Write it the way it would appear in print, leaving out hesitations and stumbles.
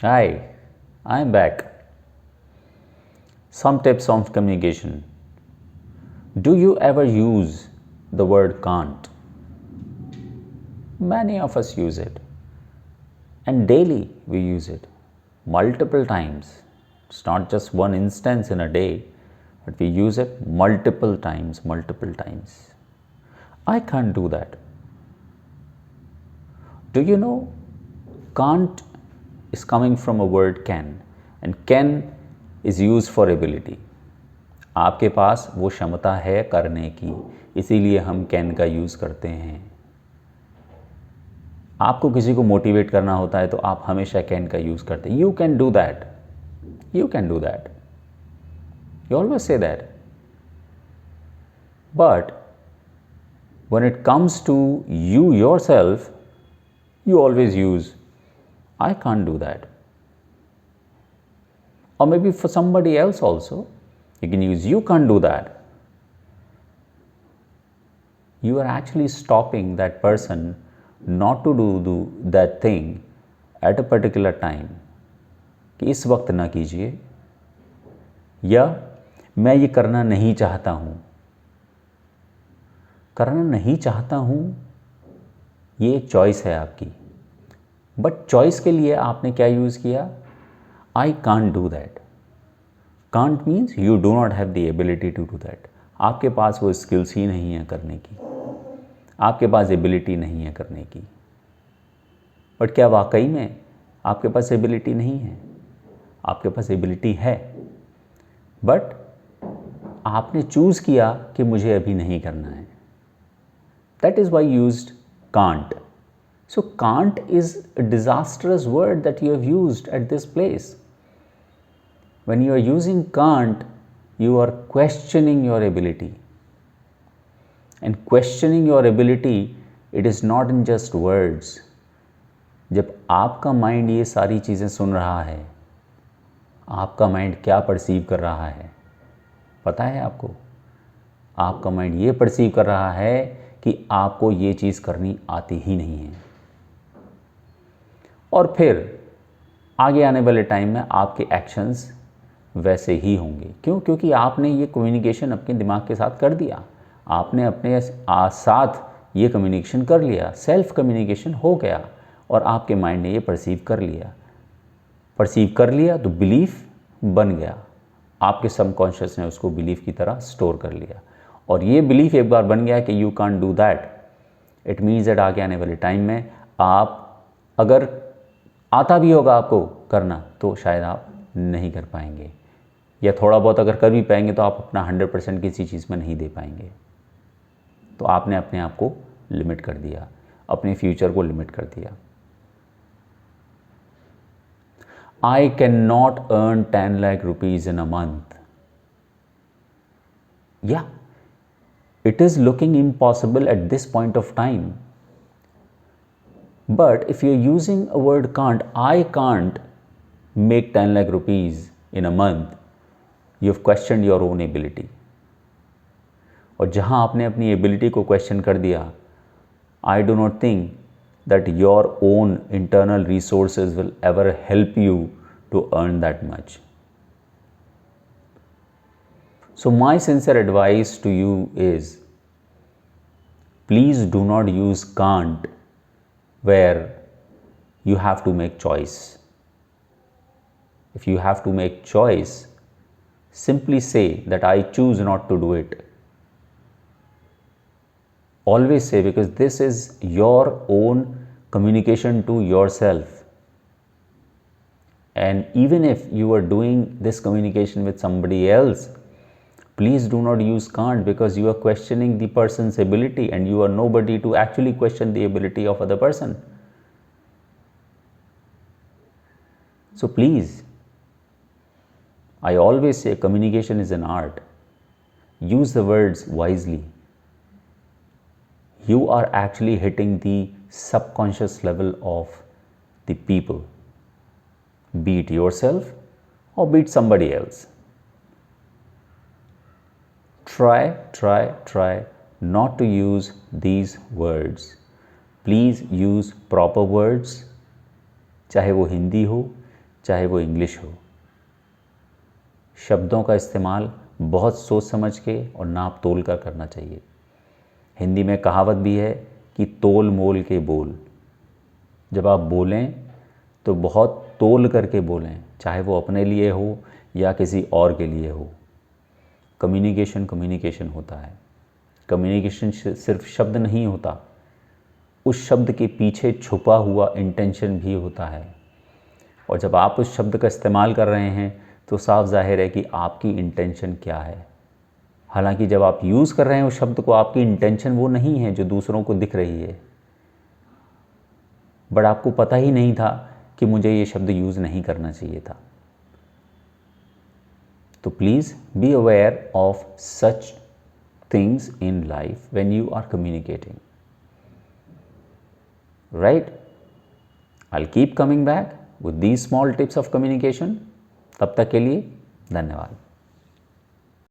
Hi, I'm back. Some tips on communication. Do you ever use the word can't? Many of us use it, and daily we use it multiple times. It's not just one instance in a day, but we use it multiple times, multiple times. I can't do that. Do you know can't is coming from a word can, and can is used for ability. आपके पास वो क्षमता है करने की, इसीलिए हम can का यूज़ करते हैं। आपको किसी को मोटिवेट करना होता है तो आप हमेशा कैन का यूज़ करते हैं। You can do that, you can do that, you always say that. But when it comes to you yourself, you always use I can't do that. Or maybe for somebody else also, you can use you can't do that. You are actually stopping that person not to do that thing at a particular time. कि इस वक्त ना कीजिए, या मैं ये करना नहीं चाहता हूँ। करना नहीं चाहता हूँ ये एक चॉइस है आपकी, बट चॉइस के लिए आपने क्या यूज़ किया? I can't do that. Can't means you do not have the ability to do that. आपके पास वो स्किल्स ही नहीं है करने की, आपके पास एबिलिटी नहीं है करने की। बट क्या वाकई में आपके पास एबिलिटी नहीं है? आपके पास एबिलिटी है, बट आपने चूज़ किया कि मुझे अभी नहीं करना है। That is why used can't. So can't is a disastrous word that you have used at this place. When you are using can't, you are questioning your ability. And questioning your ability, it is not in just words. जब आपका mind ये सारी चीज़ें सुन रहा है, आपका mind क्या perceive कर रहा है पता है आपको? आपका माइंड ये परसीव कर रहा है कि आपको ये चीज़ करनी आती ही नहीं है। और फिर आगे आने वाले टाइम में आपके एक्शंस वैसे ही होंगे। क्यों? क्योंकि आपने ये कम्युनिकेशन अपने दिमाग के साथ कर दिया, आपने अपने साथ ये कम्युनिकेशन कर लिया, सेल्फ कम्युनिकेशन हो गया, और आपके माइंड ने ये परसीव कर लिया तो बिलीफ बन गया। आपके सबकॉन्शियस ने उसको बिलीफ की तरह स्टोर कर लिया, और ये बिलीफ एक बार बन गया कि you can't do that, it means that आगे आने वाले टाइम में आप अगर आता भी होगा आपको करना तो शायद आप नहीं कर पाएंगे, या थोड़ा बहुत अगर कर भी पाएंगे तो आप अपना 100% किसी चीज़ में नहीं दे पाएंगे। तो आपने अपने आप को लिमिट कर दिया, अपने फ्यूचर को लिमिट कर दिया। I can not earn 10 lakh rupees in a month. या it is looking impossible at this point of time. But if you're using a word can't, I can't make 10 lakh rupees in a month, you've questioned your own ability. और जहाँ आपने अपनी ability को question कर दिया, I do not think that your own internal resources will ever help you to earn that much. So my sincere advice to you is, please do not use can't where you have to make choice. If you have to make choice, simply say that I choose not to do it. Always say, because this is your own communication to yourself. And even if you are doing this communication with somebody else, please do not use can't, because you are questioning the person's ability, and you are nobody to actually question the ability of other person. So please, I always say communication is an art. Use the words wisely. You are actually hitting the subconscious level of the people, be it yourself or be it somebody else. Try not to use these words. Please use proper words, चाहे वो हिंदी हो, चाहे वो English हो। शब्दों का इस्तेमाल बहुत सोच समझ के और नाप तोल कर करना चाहिए। हिंदी में कहावत भी है कि तोल मोल के बोल। जब आप बोलें तो बहुत तोल करके बोलें, चाहे वो अपने लिए हो या किसी और के लिए हो। कम्युनिकेशन कम्युनिकेशन होता है। कम्युनिकेशन सिर्फ शब्द नहीं होता, उस शब्द के पीछे छुपा हुआ इंटेंशन भी होता है। और जब आप उस शब्द का इस्तेमाल कर रहे हैं तो साफ जाहिर है कि आपकी इंटेंशन क्या है। हालांकि जब आप यूज़ कर रहे हैं उस शब्द को, आपकी इंटेंशन वो नहीं है जो दूसरों को दिख रही है, बट आपको पता ही नहीं था कि मुझे ये शब्द यूज़ नहीं करना चाहिए था। तो please be aware of such things in life when you are communicating, right? I'll keep coming back with these small tips of communication. तब तक के लिए धन्यवाद।